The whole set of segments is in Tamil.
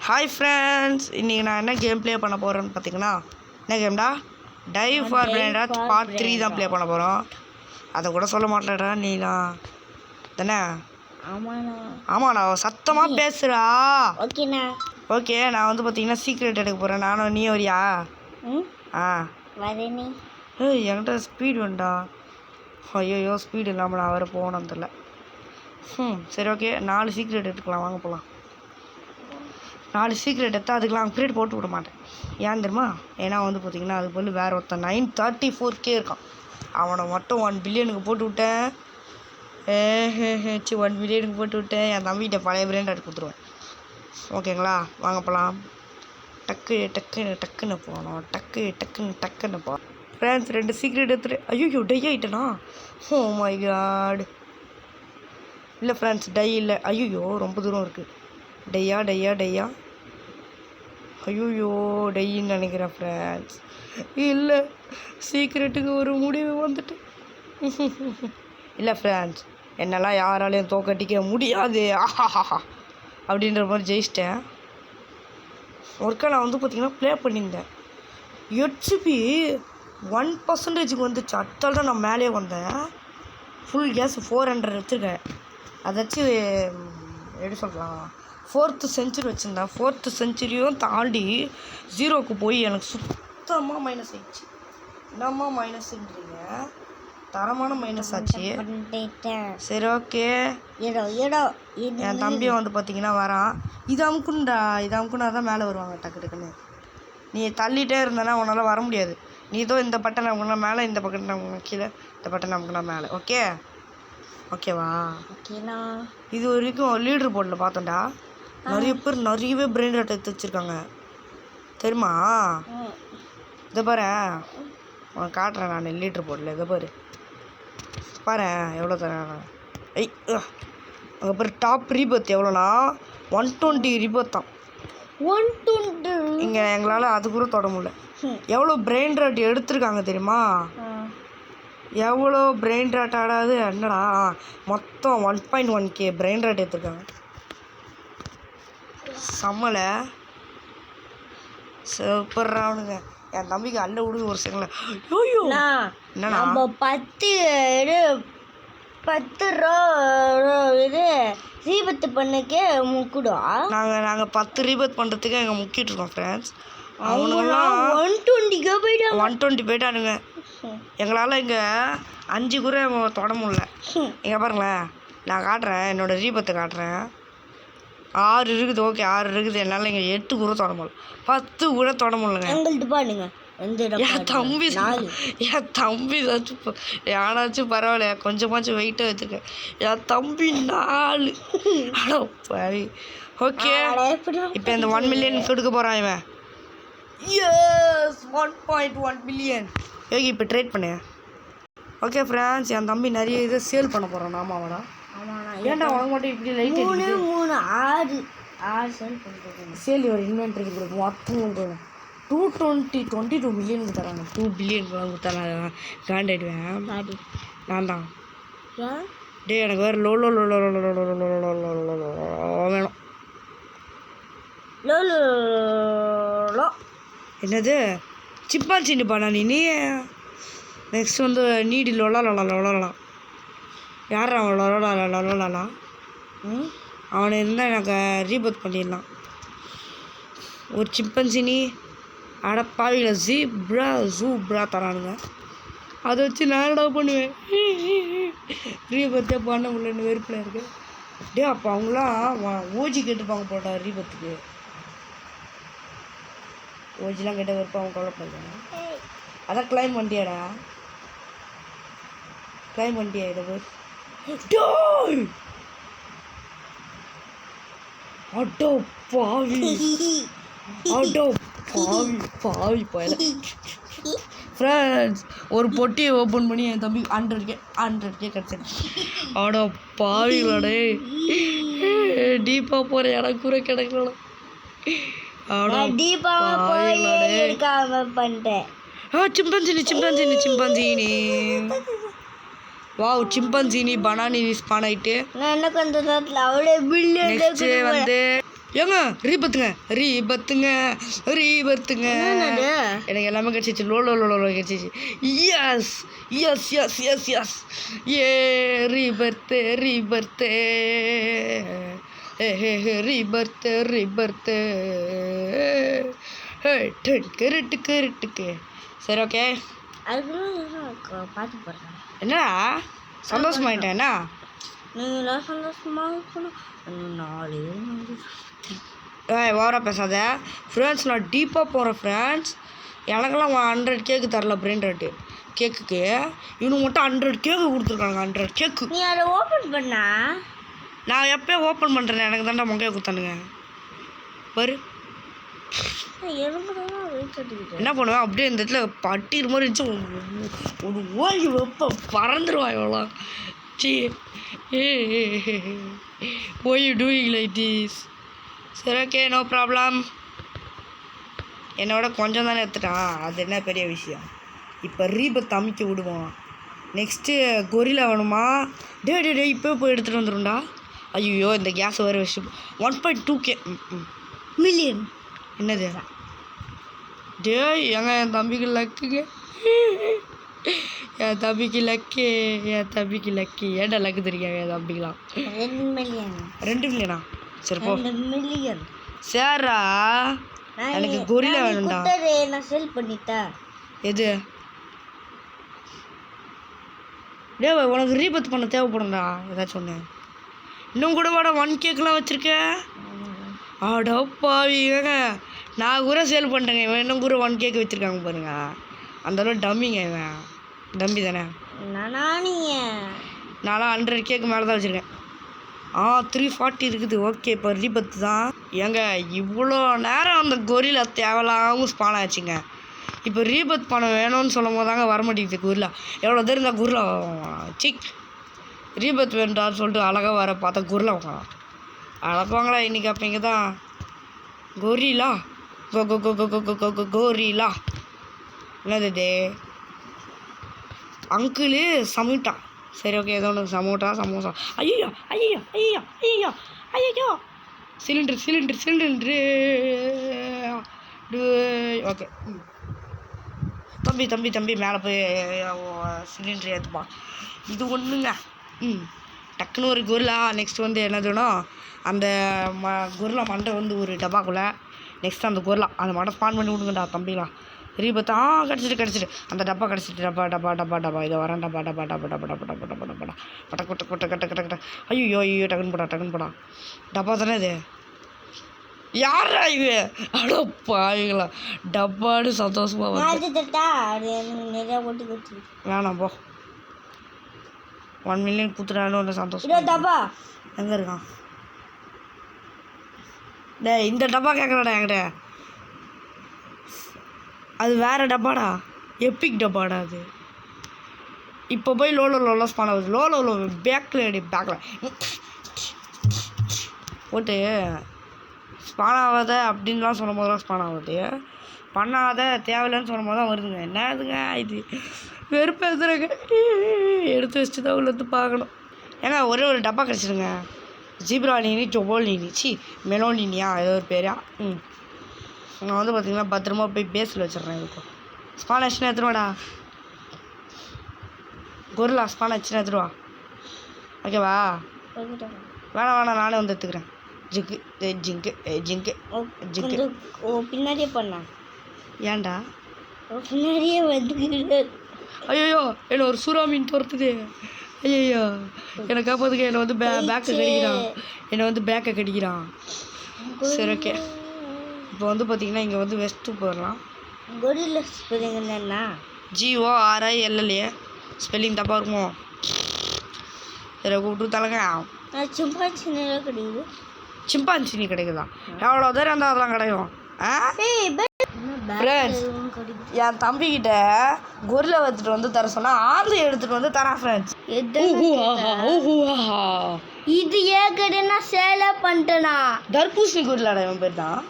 ஹாய் ஃப்ரெண்ட்ஸ், இன்றைக்கி நான் என்ன கேம் ப்ளே பண்ண போகிறேன்னு பார்த்தீங்கன்னா, என்ன கேம்டா? Dive for brain rot part 3 தான் ப்ளே பண்ண போகிறோம். அதை கூட சொல்ல மாட்டேடா நீலாம் தானே? ஆமாண்ணா, சத்தமாக பேசுகிறா. ஓகேண்ணா. ஓகே, நான் வந்து பார்த்தீங்கன்னா சீக்ரெட் எடுக்க போகிறேன். நானும் நீ வரியா? ஆ வரேனே. ஏய், என்கிட்ட ஸ்பீடு வேண்டா. ஐயோ, ஸ்பீடு இல்லாமல் நான் வர போகணும் தெரியல. சரி, ஓகே, 4 சீக்ரெட் எடுத்துக்கலாம், வாங்க போகலாம். 4 சீக்ரெட் எடுத்தால் அதுக்கெலாம் அப்கிரேட் போட்டு விட மாட்டேன். ஏன் தெரியுமா? ஏன்னா வந்து பார்த்திங்கன்னா அது போல் வேறு ஒருத்தன் 934K இருக்கான். அவனை மட்டும் 1 பில்லியனுக்கு போட்டு விட்டேன். 1 பில்லியனுக்கு போட்டு விட்டேன். என் தம்பிகிட்ட பழைய பிராண்ட் எடுத்து கொடுத்துருவேன். ஓகேங்களா? வாங்க போகலாம். டக்குன்னு போகணும். டக்குன்னு போகணும். ஃப்ரெண்ட்ஸ், 2 சீக்ரெட் எடுத்துட்டு ஐயோ டை ஆகிட்டேனா? Oh my god. இல்லை ஃப்ரெண்ட்ஸ், டை இல்லை. ஐயோ ரொம்ப தூரம் இருக்குது. டையா ஐயோ டையின்னு நினைக்கிறேன் ஃப்ரெண்ட்ஸ். இல்லை, சீக்ரெட்டுக்கு ஒரு முடிவு வந்துட்டு. இல்லை ஃப்ரெண்ட்ஸ், என்னெல்லாம் யாராலையும் தோக்கடிக்க முடியாது அப்படின்ற மாதிரி ஜெயிச்சிட்டேன். ஒர்க்கை நான் வந்து பார்த்திங்கன்னா ப்ளே பண்ணியிருந்தேன். ஹெச்பி 1% வந்துச்சு. அடுத்தால் தான் நான் மேலே வந்தேன். ஃபுல் கேஸ் 400 வச்சுருக்கேன். அதை வச்சு எப்படி சொல்லலாம், 4th செஞ்சுரி வச்சுருந்தேன். 4th செஞ்சுரியும் தாண்டி 0க்கு போய் எனக்கு சுத்தமாக மைனஸ் ஆயிடுச்சு. என்னம்மா மைனஸ்ன்றீங்க? தரமான மைனஸ் ஆச்சு. சரி, ஓகே. என் தம்பியை வந்து பார்த்தீங்கன்னா வரான். இது அமுக்குன்னா தான் மேலே வருவாங்க டக்குன்னு. நீ தள்ளிகிட்டே இருந்தனா உன்னால் வர முடியாது. நீ இதோ இந்த பட்டன் அமுக்குனா மேலே, இந்த பட்டன் அமுக்குனா கீழே, இந்த பட்டன் அமுக்குனா மேலே. ஓகேவா? ஓகேண்ணா. இது வரைக்கும் லீடர் போர்டில் பார்த்தோம்டா, நிறையவே பிரெயின் ராட் எடுத்து வச்சுருக்காங்க தெரியுமா? இதை பாரு, உனக்கு காட்டுறேன் நான் லீடர் போர்டில். இதை பாரு எவ்வளோ தரேன். அங்கே பாரு, டாப் ரீபர்த் எவ்வளோண்ணா? 120 ரீபர்த் தான். 120 இங்கே எங்களால் அது கூட தொட முடியல. எவ்வளோ பிரெயின் ராட் எடுத்துருக்காங்க தெரியுமா? எவ்வளோ பிரெயின் ராட் ஆடாது என்னடா, மொத்தம் 1.1K பிரெயின் ராட் எடுத்துருக்காங்க. சம்மலை சூப்பர்றானுங்க. என் தம்பிக்கு அல்ல விடுது ஒரு செகண்ட்ல. ஐயோ என்னண்ணா, 10 இது ரீபத்து பண்ணுக்கே முக்கிடும். நாங்கள் 10 ரீபத் பண்ணுறதுக்கு எங்கள் முக்கிட்டுருக்கோம் ஃப்ரெண்ட்ஸ். அவனுங்களாம் 120 போயிட்டானுங்க. எங்களால் இங்கே 5 கூட தொட முடியல. இங்கே பாருங்களேன், நான் காட்டுறேன், என்னோடய ரீபத்தை காட்டுறேன். 6 இருக்குது. ஓகே, 6 இருக்குது. என்னால் இங்கே 8 கூட தொட முடியல, 10 கூட தொட முடியலங்க. என் தம்பி யாராச்சும் பரவாயில்ல, கொஞ்சமாச்சும் வெயிட்டாக வச்சுருக்கேன். என் தம்பி 4. பாவி. ஓகே, இப்போ இந்த 1 மில்லியன் கொடுக்க போகிறான் இவன். S, 1.1 billion. யோகி இப்போ ட்ரேட் பண்ணு. ஓகே ஃப்ரெண்ட்ஸ், என் தம்பி நிறைய இதை சேல் பண்ண போகிறான். ஆமாடா. ஏன்டா உனக்கு மட்டும் இப்படி லைட் 6 சேல் பண்ணுறேன். சேல் ஒரு இன்வென்ட்ரிக்கு கொடுக்கும். மொத்தம் 222 மில்லியனுக்கு தராங்க. 2 பில்லியனுக்கு கொடுத்தாங்க. காண்டாயிடுவேன் நான் தான். டே, எனக்கு வேறு லோ வேணும். என்னது சிப்பான்சின்னு பண்ணா நீ? நெக்ஸ்ட் வந்து நீடி லொலாம். யார் அவன்? லொலாம். அவனை இருந்தால் எனக்கு ரீபத் பண்ணிடலாம். ஒரு சிம்பன்சினி அடப்பாவியில் ஜூப்ரா தரானுங்க. அதை வச்சு நான் என்னடா பண்ணுவேன்? ரீபத்தே பண்ண முடியலன்னு வெறுப்பில் இருக்கு. டே, அப்போ அவங்களாம் ஓஜி கேட்டுப்பாங்க போட்டா ரீபத்துக்கு. ஓஜிலாம் கேட்ட வெறுப்பா அவங்க கவலைப்படுறாங்க. அதான் கிளைம் பண்ணிட்டியாடா? கிளைம் பண்ணிட்டியா? இதை போய் அடோ பாவி போயில. ஃப்ரெண்ட்ஸ், ஒரு பொட்டியை ஓப்பன் பண்ணி என் தம்பி 100K கிடச்சிருச்சு. அடோ பாவிங்களே, டீப்பாக போகிற எனக்கு கூட கிடைக்கல. சிம்பன்சினி வாவ், சிம்பன்சினி பனானி ஸ்பான் ஆகிட்டு. நான் என்ன கொஞ்ச நேரத்தில் அவ்வளோ பில்லியன் நெக்ஸ்ட்டு வந்து ஏங்க ரீபத்துங்க ரீபத்துங்க ரீபத்துங்க என்னது? எனக்கு எல்லாமே கிடச்சிச்சு லோ கிடச்சிச்சு S S S S S A rebirth rebirth rebirth ட்டுக்கு சரி ஓகே அதுக்குள்ள பார்த்து போடுறேன். என்னடா சந்தோஷமாயிட்டேன் என்ன நீங்களாம் சந்தோஷமாக இருக்கணும். 4 ஓவராக பேசாத ஃப்ரெண்ட்ஸ். நான் டீப்பாக போகிறேன் ஃப்ரெண்ட்ஸ். எனக்கெல்லாம் 100 கேக்கு தரல பிரெயின் ரேட்டு கேக்குக்கு. இவனுக்கு மட்டும் 100 கேக்கு கொடுத்துருக்காங்க. 100 கேக்கு. நீ அதை ஓப்பன் பண்ணா நான் எப்போயே ஓப்பன் பண்ணுறேன். எனக்கு தாண்டா மொக்கையை கொடுத்தானுங்க பாரு. என்ன பண்ணுவேன் அப்படியே இந்த இடத்துல பட்டிக்கிற மாதிரி இருந்துச்சு. ஒரு ஓய்வு வைப்ப பறந்துருவான் எவ்வளோ. C why you doing like this? சரி ஓகே நோ ப்ராப்ளம். என்னோட கொஞ்சம் தானே எடுத்துட்டான். அது என்ன பெரிய விஷயம். இப்போ ரீபத் அமைக்க விடுவோம். நெக்ஸ்ட்டு கொரிலா வேணுமா? டே இப்போ போய் எடுத்துகிட்டு வந்துடும்டா. ஐயோ இந்த கேஸ் வேறு வச்சு 1.2K மில்லியன். என்னது டே ஏங்க என் தம்பிக்கு லக்குங்க. என் தம்பிக்கு லக்கு ஏன்டா லக்கு தெரியாங்க என் தம்பிக்கலாம். 2 மில்லியன். 2 மில்லியனா? சரி போ. 2 மில்லியன். சரிடா எனக்கு கொரிலா வேணும்டா. நான் செல் பண்ணிட்டேன். எது டே உனக்கு ரீபத் பண்ண தேவைப்படும்டா ஏதாச்சும் ஒன்று. இன்னும் கூட வாடா 1Kலாம் வச்சுருக்கேன். அடப்பாவிங்க நான் கூட சேல் பண்ணிட்டேங்க. இவன் இன்னும் கூட 1K வச்சுருக்காங்க பாருங்க. அந்தளவு டம்மிங்க இவன். டம்பி தானே. நானும் நான்லாம் 100K மேலே தான் வச்சுருக்கேன். 340 இருக்குது. ஓகே இப்போ ரீபத்து தான். ஏங்க இவ்வளோ நேரம் அந்த கொரிலா தேவையில்லாமல் ஸ்பான் ஆச்சுங்க. இப்போ ரீபத் பணம் வேணும்னு சொல்லும் போது தாங்க வரமாட்டேங்குது கொரிலா. எவ்வளோ பேர் இருந்தால் கொரிலா சிக் ரீபத் வேண்டான்னு சொல்லிட்டு அழகாக வர பார்த்தா கொரிலா அழப்பாங்களா இன்றைக்கி. அப்போ இங்கே தான் கொரிலா கோரிலா என்னது அங்கிளு சமோட்டா. சரி ஓகே ஏதோ ஒன்று சமோட்டா சமோசா. ஐயோ ஐயோ ஐயோ ஐயோ ஐயோ சிலிண்ட்ரு ஓகே தம்பி மேலே போய் சிலிண்ட்ரு ஏற்றுப்பா. இது ஒன்றுங்க. டக்குன்னு ஒரு கொரிலா. நெக்ஸ்ட் வந்து என்னதுன்னா அந்த கொரிலா மண்டை வந்து ஒரு டப்பாக்குள்ளே. நெக்ஸ்ட் அந்த கொரிலா அந்த மண்டை ஸ்பான் பண்ணி விடுங்கடா தம்பிங்களா. ரீபத்தா கிடச்சிட்டு அந்த டப்பா கிடச்சிட்டு டப்பா இதை வரேன் டப்பா கட்ட ஐயோ டக்குன்னு போடா டப்பா தானே இது. யாரா இது? அடோ பாவீங்களா டப்பான்னு சந்தோஷமா வேணாம் போ. 1 மில்லியன் குத்துறான்னு ஒரு சந்தோஷம். டப்பா எங்கே இருக்கான்? டே இந்த டப்பா கேட்குறாடா என்கிட்ட. அது வேறு டப்பாடா. எப்பிக் டப்பாடா அது. இப்போ போய் லோலோ ஸ்பான் ஆகுது. லோலோ பேக்கில் போட்டு ஸ்பான் ஆகாத அப்படின்லாம் சொல்லும் போது தான் ஸ்பான் ஆகுது. பண்ணாத தேவையில்லைன்னு சொல்லும் போது தான் வருதுங்க. என்னதுங்க இது வெறுப்பேசுறேங்க. எடுத்து வச்சுட்டு தான் உள்ளது பார்க்கணும். ஏங்க ஒரே ஒரு டப்பா கிடச்சிடுங்க. ஜீப்ரா நீனி டொபோல் நீனி மெலோனினியா ஏதோ ஒரு பேரா. நான் வந்து பார்த்திங்கன்னா பத்திரமா போய் பேஸில் வச்சிடுறேன். இப்போ ஸ்பான் ஆச்சுன்னா எடுத்துருவாடா. கொரிலா ஸ்பான் ஆச்சுன்னா எடுத்துருவா. ஓகேவா? வேணாம் நானே வந்து எடுத்துக்கிறேன். ஜிங்கு பின்னாடியே பண்ணா. ஏன்டா பின்னாடியே வந்து ஐயோ என்ன ஒரு சூறா மீன் துரத்துது. ஐயோ என்னை காப்பாற்றுக்க. என்னை வந்து பேக்கை கடிக்கிறான். சரி ஓகே இப்போ வந்து பார்த்திங்கன்னா இங்கே வந்து வெஸ்ட்டு போயிடலாம். கொரிலா ஸ்பெல்லிங் என்னன்னா GORILLA. ஸ்பெல்லிங் தப்பாக இருக்குமோ? சரி கூப்பிட்டு தலைங்க. சிம்பான்சினி கிடைக்குதா? எவ்வளோ தூரம் இருந்தால் அதெல்லாம் கிடைக்கும். ஃப்ரெண்ட்ஸ் என் தம்பிக்கிட்ட கொரிலா எடுத்துகிட்டு வந்து தர சொன்னால் ஆந்தை எடுத்துகிட்டு வந்து தரேன் ஃப்ரெண்ட்ஸ். இது ஏற்கனவே சேலை பண்ணிட்டேனா? தர்பூசணி கொரிலாடா இவன் பேர் தான்.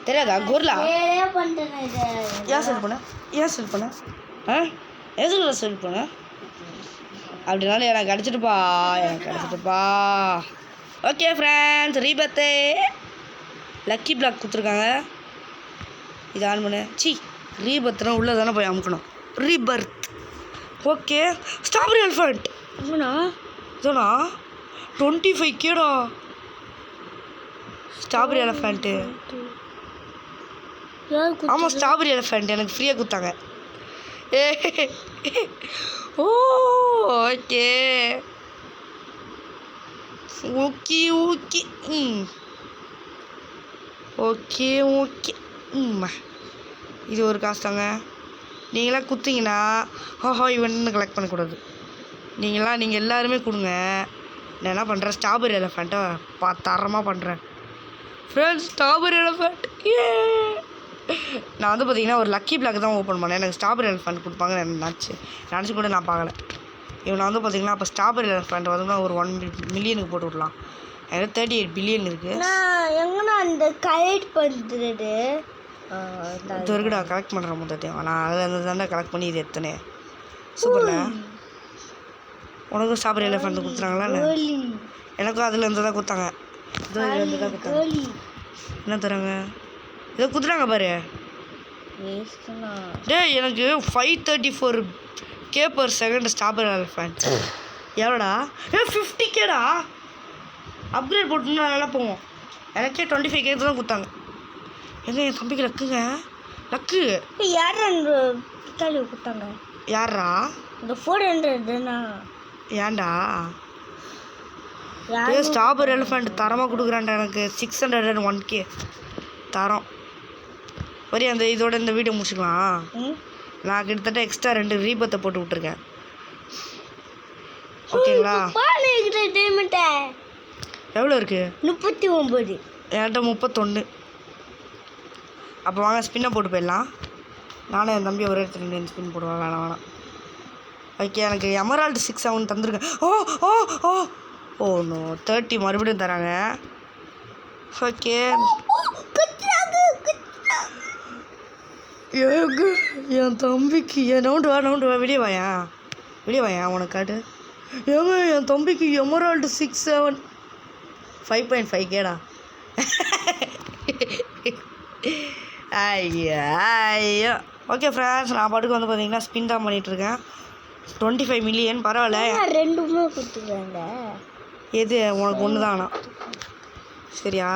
தெரியாதா கொரிலா? பண்ணிட்டேன். ஏன் செல் பண்ண எதுக்குள்ள செல் பண்ண? அப்படின்னாலும் எனக்கு கிடச்சிட்டுப்பா. Okay friends rebirth lucky block கொடுத்துருக்காங்க. இது ஆன் பண்ணு. ரீபர்த்னா உள்ளே தானே போய் அமுக்கணும். ரீபர்த். ஓகே. Strawberry elephant. ஆமாண்ணா. இதோண்ணா 25Kடா. Strawberry elephant. ஆமாம், ஸ்ட்ராபெரி எலிஃபண்ட் எனக்கு ஃப்ரீயாக கொடுத்தாங்க. Oh okay okay okay okay okay இது ஒரு காசு தாங்க. நீங்களாம் குத்திங்கன்னா இவன்னு கலெக்ட் பண்ணக்கூடாது. நீங்கள் எல்லாருமே கொடுங்க. நான் என்ன பண்ணுறேன், ஸ்ட்ராபெரி எலிஃபண்ட்டை தரமாக பண்ணுறேன் ஃப்ரெண்ட்ஸ். Strawberry elephant. நான் வந்து பார்த்தீங்கன்னா ஒரு லக்கி பிளாக் தான் ஓப்பன் பண்ணேன். எனக்கு ஸ்ட்ராபெரி எலிஃபண்ட் கொடுப்பாங்க நினச்சி கூட நான் பார்க்கல. இவனை வந்து பார்த்தீங்கன்னா அப்போ ஸ்ட்ராபெரி எலிஃபண்ட் வந்து ஒரு 1 மில்லியனுக்கு போட்டு விடலாம். எனக்கு 38 பில்லியன் இருக்குது. எங்கன்னா அந்த கலெக்ட் பண்ணுறது இது வரைக்கும் நான் கலெக்ட் பண்ணுறேன் மொத்தத்தையும். நான் அதில் தானே கலெக்ட் பண்ணி இது எத்தனை சூப்பரில். உனக்கும் ஸ்ட்ராபெரி எலிஃபண்ட் கொடுத்துறாங்களா? எனக்கும் அதில் இருந்து தான் கொடுத்தாங்க. இருந்து தான் கொடுத்தாங்க. என்ன தராங்க? இதை குத்துறாங்க பாரு. எனக்கு 534K/s ஸ்ட்ராபெரி எலிஃபண்ட். எவ்வளோடா? 50Kடா. அப்கிரேட் போட்டுன்னா நல்லா போவோம். எனக்கே 25K தான் கொடுத்தாங்க. என் தம்பிக்கு லக்குங்க. லக்கு யார் கொடுத்தாங்க? யாரா? இந்த 400 ஏன்டா? ஸ்ட்ராபெரி எலிஃபண்ட் தரமாக கொடுக்குறான்டா. எனக்கு 601K தரம். வரி அந்த இதோட இந்த வீடியோ முடிச்சுக்கலாம். நான் கிட்டத்தட்ட எக்ஸ்ட்ரா 2 ரீபத்தை போட்டு விட்ருக்கேன். ஓகேங்களா? எவ்வளோ இருக்குது? 39. என்கிட்ட 31. அப்போ வாங்க ஸ்பின்னை போட்டு போயிடலாம். நானும் என் தம்பி ஒரே இடத்துல 2 ஸ்பின் போடுவேன். வேணாம். ஓகே, எனக்கு எமரால்டு 6 அவன் தந்துருக்கேன். ஓ நோ 30 மறுபடியும் தராங்க. ஓகே, என் தம்பிக்கு நவுண்டு வா வெளியே வாயா உனக்கு காட்டு. என் தம்பிக்கு எமரால்டு 67 5.5Kடா. ஐயோ ஓகே ஃப்ரெண்ட்ஸ், நான் பாட்டுக்கு வந்து பார்த்தீங்கன்னா ஸ்பின் தான் பண்ணிகிட்ருக்கேன். 25 மில்லியன் பரவாயில்ல. 2 கொடுத்துருக்காங்க. எது உனக்கு ஒன்று தானா? சரியா?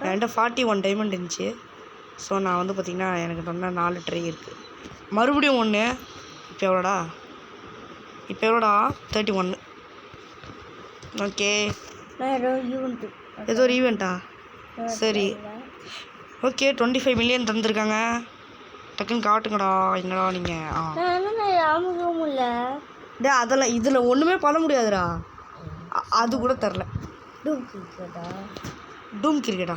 என்கிட்ட 41 டைமண்ட் இருந்துச்சு. ஸோ நான் வந்து பார்த்திங்கன்னா எனக்கு சொன்ன 4 ட்ரை இருக்குது. மறுபடியும் 1. இப்போ எவ்வளோடா? 31. ஓகே, ஏதோ ஒரு ஈவெண்ட்டா? சரி ஓகே. 25 மில்லியன் தந்துருக்காங்க. டக்குன்னு காட்டுங்கடா. என்னடா நீங்கள்? அதெல்லாம் இதில் ஒன்றுமே பண்ண முடியாதுடா. அது கூட தரல. டூம் கிரிக்கெட்டா?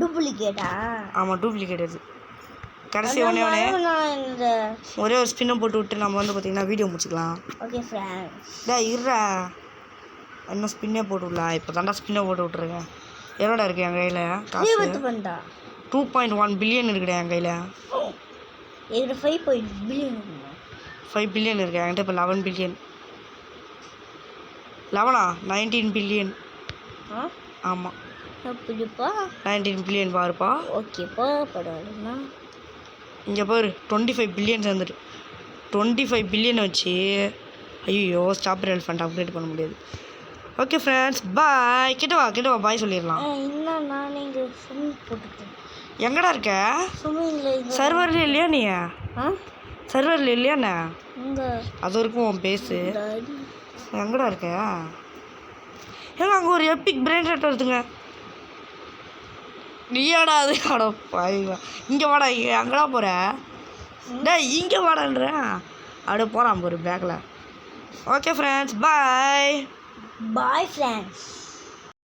டூப்ளிகேட்டா? ஆமாம், டூப்ளிகேட். அது கடைசி ஒரே ஒரு ஸ்பின்னை போட்டு விட்டு நம்ம வந்து பார்த்திங்கன்னா வீடியோ முடிச்சுக்கலாம். Okay friends. இருடா, இன்னும் ஸ்பின்னே போட்டு விடலாம். இப்போ தாண்டா ஸ்பின்னை போட்டு விட்ருக்கேன். எவ்வளோடா இருக்குது என் கையில் காசு? 2.1 பில்லியன் இருக்குடா என் கையில். 5 பில்லியன் இருக்குது என்கிட்ட. இப்போ 11 பில்லியன். 19 பில்லியன். ஆமாம், 19 பில்லியன் பாருப்பா. ஓகேப்பா, பரவாயில்லண்ணா. இங்கே பாரு 25 பில்லியன் சேர்ந்துட்டு 25 பில்லியன் வச்சு. ஐயோ, ஸ்ட்ராபெரி எலிஃபண்ட் அப்கிரேட் பண்ண முடியாது. ஓகே ஃப்ரெண்ட்ஸ், பாய். கிட்ட வா பாய் சொல்லிடலாம். எங்கடா இருக்க? சர்வரில் இல்லையா நீ? சர்வரில் இல்லையாண்ணே? அது வரைக்கும் உன் பேசு. எங்கடா இருக்க? அங்கே ஒரு எப்பிக் பிரெயின் ரெட் வருதுங்க. நீயாடா அது? அட பாய்ங்களா, இங்கே வாடா. அங்கடா போகிற? இங்கே வாடான்றேன். அப்படியே போகிறான் ஒரு பேக்கில். ஓகே ஃப்ரெண்ட்ஸ், பாய். Bye friends.